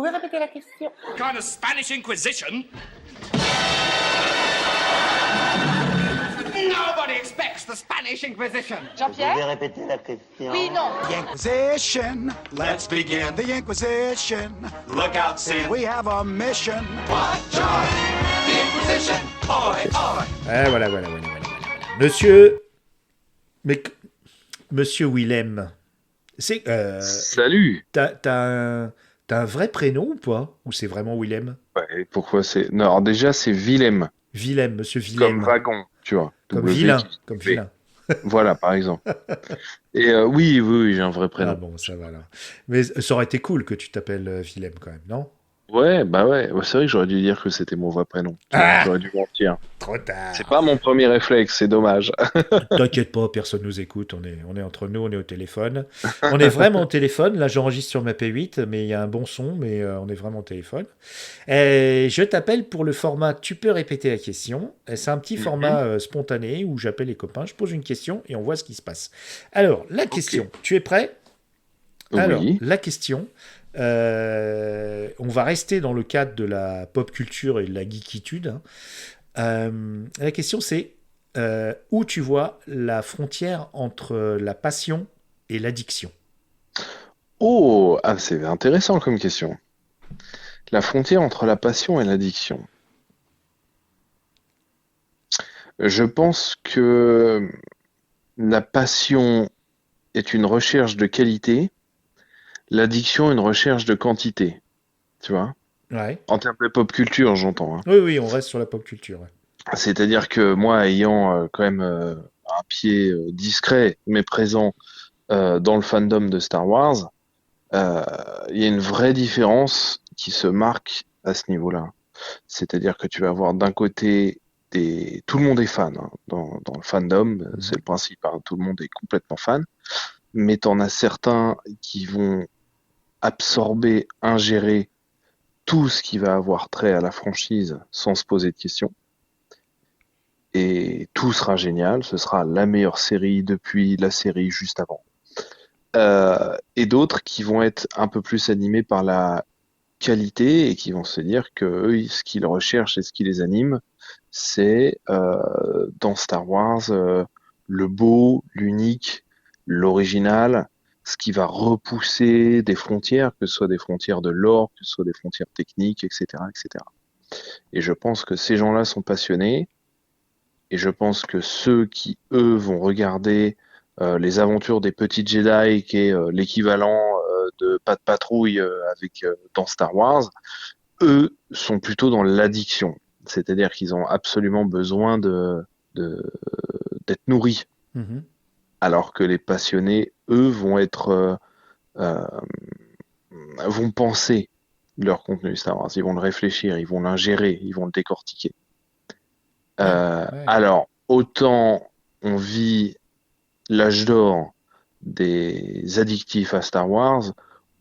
pouvez répéter la question? Kind of Spanish Inquisition. Nobody expects the Spanish Inquisition. Vous Jean-Pierre? pouvez répéter la question? Oui, non. The Inquisition. Let's begin the Inquisition. Look out, Sam. We have a mission. Watch out! The Inquisition. Oi, oi. Voilà. Monsieur... Monsieur Willem, c'est... Salut. T'as un vrai prénom ou pas? Ou c'est vraiment Willem? Ouais, pourquoi c'est... Non, alors déjà, c'est Willem, Willem, monsieur Willem. comme wagon, tu vois. Comme W vilain. qui- Comme V. vilain. Voilà, par exemple. Et oui, j'ai un vrai Ah prénom. bon, ça va là. Mais ça aurait été cool que tu t'appelles Willem quand même, non? Ouais, c'est vrai que j'aurais dû dire que c'était mon vrai prénom. Ah J'aurais dû mentir. Trop tard. C'est pas mon premier réflexe, c'est dommage. T'inquiète pas, personne nous écoute. On est entre nous, on est au téléphone. On est vraiment au téléphone. Là, j'enregistre sur ma P8, mais il y a un bon son, mais on est vraiment au téléphone. Et je t'appelle pour le format Tu peux répéter la question. Et c'est un petit format spontané où j'appelle les copains, je pose une question et on voit ce qui se passe. Alors, la question. Tu es prêt? Alors, Oui. la question. On va rester dans le cadre de la pop culture et de la geekitude. Hein. La question c'est où tu vois la frontière entre la passion et l'addiction? Oh, c'est intéressant comme question. La frontière entre la passion et l'addiction. Je pense que la passion est une recherche de qualité, l'addiction une recherche de quantité. Tu vois? Ouais. En termes de pop culture, j'entends, hein. Oui, on reste sur la pop culture. Ouais. C'est-à-dire que moi, ayant quand même un pied discret mais présent dans le fandom de Star Wars, il y a une vraie différence qui se marque à ce niveau-là. C'est-à-dire que tu vas avoir d'un côté tout le monde est fan hein, dans le fandom, c'est le principe, hein, tout le monde est complètement fan, mais t'en as certains qui vont absorber, ingérer tout ce qui va avoir trait à la franchise sans se poser de questions. Et tout sera génial, ce sera la meilleure série depuis la série juste avant. Et d'autres qui vont être un peu plus animés par la qualité et qui vont se dire que eux, ce qu'ils recherchent et ce qui les anime, c'est dans Star Wars le beau, l'unique, l'original, ce qui va repousser des frontières, que ce soit des frontières de lore, que ce soit des frontières techniques, etc., etc. Et je pense que ces gens-là sont passionnés. Et je pense que ceux qui, eux, vont regarder les aventures des petits Jedi, qui est l'équivalent de Pas de patrouille dans Star Wars, eux sont plutôt dans l'addiction. C'est-à-dire qu'ils ont absolument besoin d'être nourris. Mhm. Alors que les passionnés, eux, vont penser leur contenu Star Wars. Ils vont le réfléchir, ils vont l'ingérer, ils vont le décortiquer. Ouais. Alors, autant on vit l'âge d'or des addictifs à Star Wars,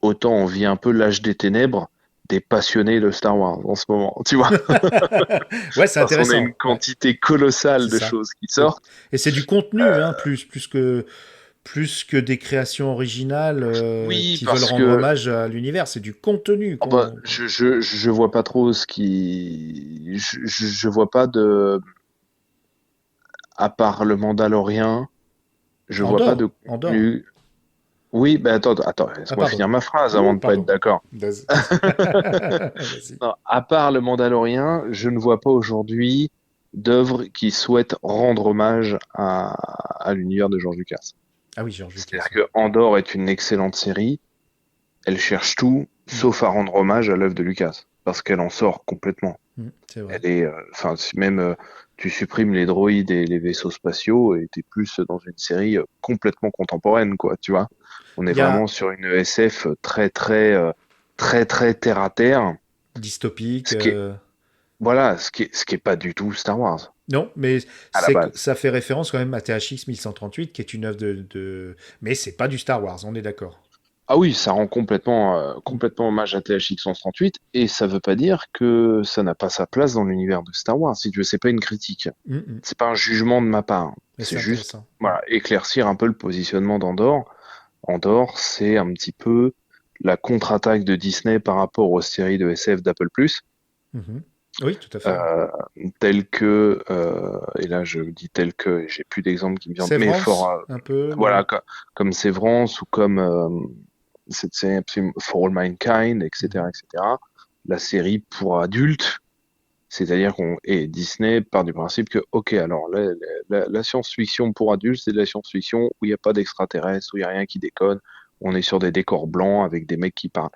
autant on vit un peu l'âge des ténèbres des passionnés de Star Wars en ce moment, tu vois. Ouais, c'est Parce qu'on a intéressant. une quantité colossale C'est de ça. choses qui sortent. Et c'est du contenu, hein, plus que des créations originales Oui, qui parce veulent rendre que- hommage à l'univers. C'est du contenu. Oh bah, je vois pas trop je vois pas à part le Mandalorien, je vois pas de Andorre. contenu. Oui, bah attends, laisse-moi pardon. finir ma phrase avant de pas Pardon. être d'accord. Vas-y. Non, à part le Mandalorien, je ne vois pas aujourd'hui d'œuvre qui souhaite rendre hommage à l'univers de George Lucas. Ah oui, Georges Lucas. C'est-à-dire que Andor est une excellente série, elle cherche tout, sauf à rendre hommage à l'œuvre de Lucas, parce qu'elle en sort complètement. C'est vrai. Elle est, enfin, si même tu supprimes les droïdes et les vaisseaux spatiaux, et t'es plus dans une série complètement contemporaine, quoi, tu vois. On est Il y a- vraiment sur une SF très terre à terre. Dystopique. Ce qui est- Voilà, ce qui est pas du tout Star Wars. Non, mais À la base. ça fait référence quand même à THX 1138, qui est une œuvre Mais c'est pas du Star Wars, on est d'accord. Ah oui, ça rend complètement hommage à THX 138, et ça veut pas dire que ça n'a pas sa place dans l'univers de Star Wars. Si tu veux, c'est pas une critique, c'est pas un jugement de ma part. Mais C'est juste, intéressant. voilà, éclaircir un peu le positionnement d'Andorre. Andorre, c'est un petit peu la contre-attaque de Disney par rapport aux séries de SF d'Apple+, Mhm. Oui, tout à fait. telles que, et là je dis telles que, j'ai plus d'exemples qui me viennent, mais Sévrance, un peu. voilà, comme Sévrance ou comme cette série For All Mankind, etc., etc. La série pour adultes, c'est-à-dire et Disney part du principe que, ok, alors la science-fiction pour adultes, c'est de la science-fiction où il n'y a pas d'extraterrestres, où il n'y a rien qui déconne, on est sur des décors blancs avec des mecs qui parlent.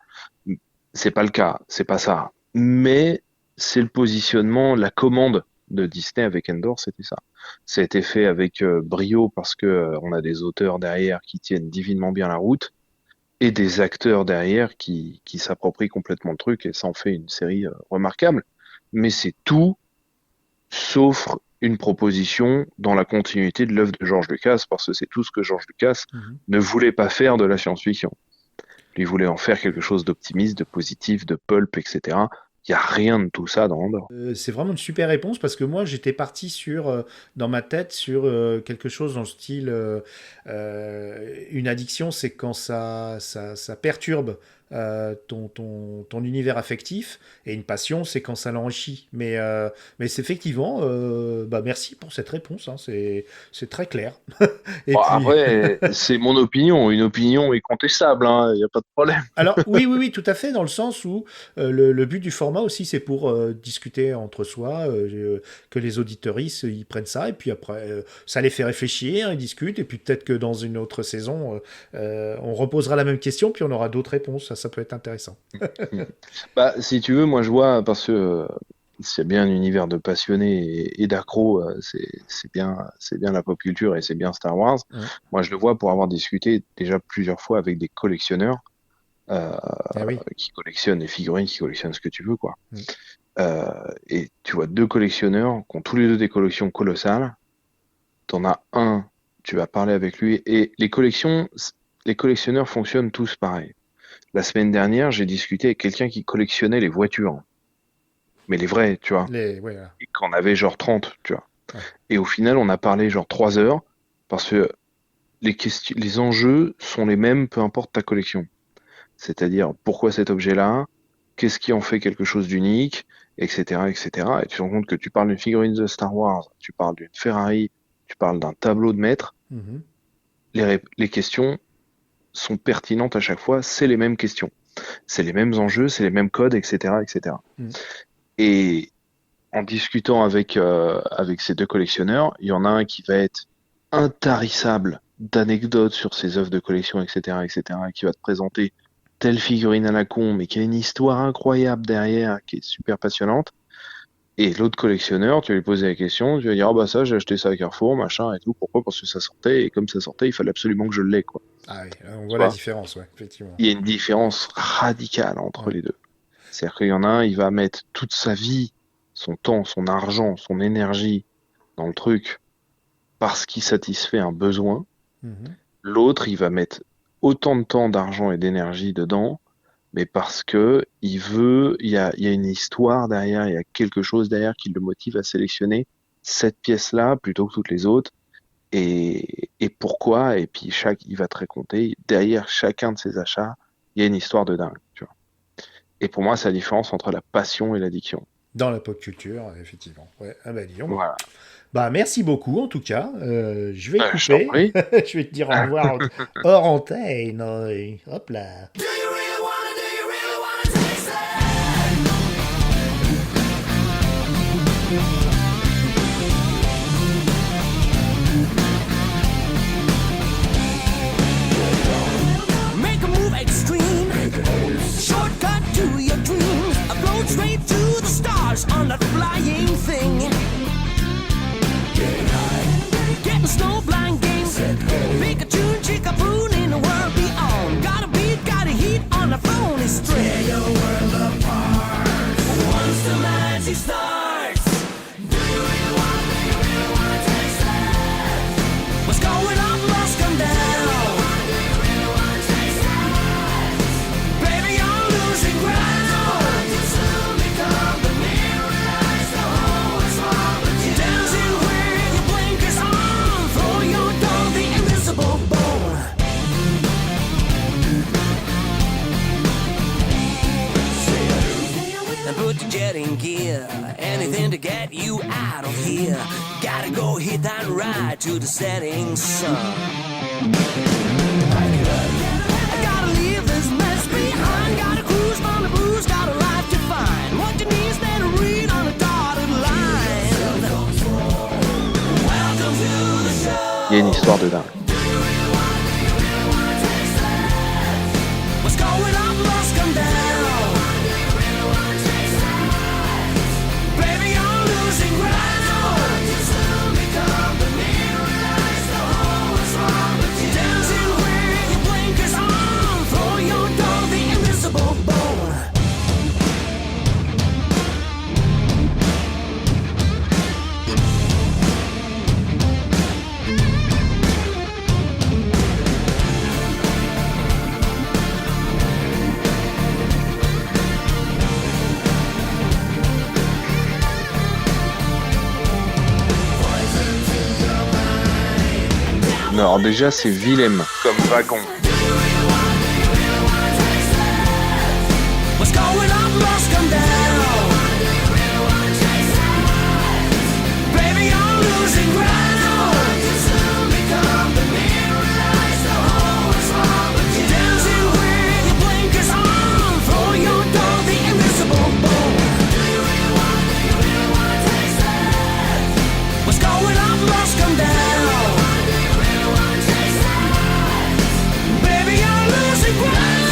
C'est pas le cas, c'est pas ça. Mais c'est le positionnement, la commande de Disney avec Endor, c'était ça. Ça a été fait avec brio parce que on a des auteurs derrière qui tiennent divinement bien la route et des acteurs derrière qui s'approprient complètement le truc et ça en fait une série remarquable. Mais c'est tout sauf une proposition dans la continuité de l'œuvre de George Lucas, parce que c'est tout ce que George Lucas Mhm. ne voulait pas faire de la science-fiction. Lui voulait en faire quelque chose d'optimiste, de positif, de pulp, etc. Il n'y a rien de tout ça dans Andorre. C'est vraiment une super réponse parce que moi j'étais parti dans ma tête sur quelque chose dans le style une addiction, c'est quand ça perturbe ton univers affectif et une passion, c'est quand ça l'enrichit. Mais c'est effectivement, bah merci pour cette réponse, hein, c'est très clair. Et Bon, puis, après, c'est mon opinion. Une opinion est contestable, hein. Il n'y a pas de problème. alors oui, tout à fait, dans le sens où le but du format aussi, c'est pour discuter entre soi, que les auditeuristes ils prennent ça, et puis après, ça les fait réfléchir, ils discutent, et puis peut-être que dans une autre saison, on reposera la même question, puis on aura d'autres réponses, ça peut être intéressant. Bah, si tu veux, moi je vois, parce que s'il y a bien un univers de passionnés et d'accros, c'est bien la pop culture et c'est bien Star Wars. Ouais. Moi je le vois pour avoir discuté déjà plusieurs fois avec des collectionneurs Ah oui. qui collectionnent des figurines, qui collectionnent ce que tu veux, quoi. Mm. Et tu vois deux collectionneurs qui ont tous les deux des collections colossales. T'en as un, tu vas parler avec lui, et les collectionneurs fonctionnent tous pareil. La semaine dernière, j'ai discuté avec quelqu'un qui collectionnait les voitures, mais les vraies, tu vois, Ouais, voilà. et qu'on avait genre 30, tu vois. Ouais. Et au final, on a parlé genre 3 heures, parce que les enjeux sont les mêmes, peu importe ta collection. C'est-à-dire, pourquoi cet objet-là, qu'est-ce qui en fait quelque chose d'unique, etc., etc. Et tu te rends compte que tu parles d'une figurine de Star Wars, tu parles d'une Ferrari, tu parles d'un tableau de maître, Mhm. les questions sont pertinentes à chaque fois, c'est les mêmes questions. C'est les mêmes enjeux, c'est les mêmes codes, etc., etc. Mm. Et en discutant avec ces deux collectionneurs, il y en a un qui va être intarissable d'anecdotes sur ses œuvres de collection, etc., etc., et qui va te présenter telle figurine à la con, mais qui a une histoire incroyable derrière, qui est super passionnante. Et l'autre collectionneur, tu vas lui poser la question, tu vas dire, ah bah ça, j'ai acheté ça à Carrefour, machin et tout. Pourquoi? Parce que ça sortait, et comme ça sortait, il fallait absolument que je l'ai, quoi. Ah oui, on Tu voit la vois? différence, ouais, effectivement. Il y a une différence radicale entre Ouais. les deux. C'est-à-dire qu'il y en a un, il va mettre toute sa vie, son temps, son argent, son énergie dans le truc parce qu'il satisfait un besoin. Mhm. L'autre, il va mettre autant de temps, d'argent et d'énergie dedans, mais parce que il y a une histoire derrière, il y a quelque chose derrière qui le motive à sélectionner cette pièce-là plutôt que toutes les autres. Et pourquoi? Et puis il va te raconter, derrière chacun de ses achats, il y a une histoire de dingue, tu vois. Et pour moi, c'est la différence entre la passion et l'addiction. Dans la pop culture, effectivement. Ouais. Ah bah dis donc. Voilà. Bah merci beaucoup en tout cas. Je vais Je t'en couper. prie. Je vais te dire au revoir hors antenne. Ouais. Hop là. Do you really wanna taste it? Make a move extreme. Shortcut to your dreams. A float straight to the stars on that flying thing. Getting snowblind games. Pikachu, Chickapoo in the world beyond. Got a beat, got a heat on the phone. It's tear your world apart. Once the magic starts. Do you really wanna taste it? What's going on must come down. Baby, you're losing ground. You soon become the mirror. Realize the whole is wrong with you. Dancing with your blinkers on. Throw your doll, the invisible ball. and put your jet in gear. Anything to get you out of here. Gotta go hit that ride to the setting sun. I gotta leave this mess behind. Gotta cruise on the blues, got a life to find. What you need is there to read on a dotted line. Welcome to the show. Il y a une histoire de dingue. What's going on, must come down. Baby, you're losing ground. Dancing with your blinkers on. Throw your dog the invisible bone. Non, alors déjà, c'est Willem comme wagon. What's going on, must come down. Baby, you're losing ground. Dancing with your blinkers on. Throw your dog the invisible bone. What's going on, must come down. Baby, you're losing ground.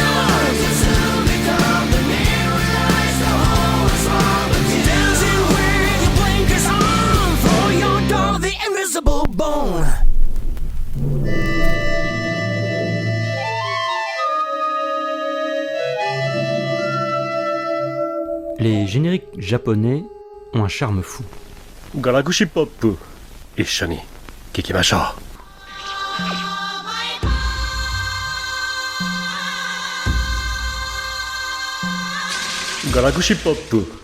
Dancing with your blinkers on. Throw your dog the invisible bone. Les génériques japonais ont un charme fou. ガラクシポップ一緒に聴きましょう。ガラクシポップ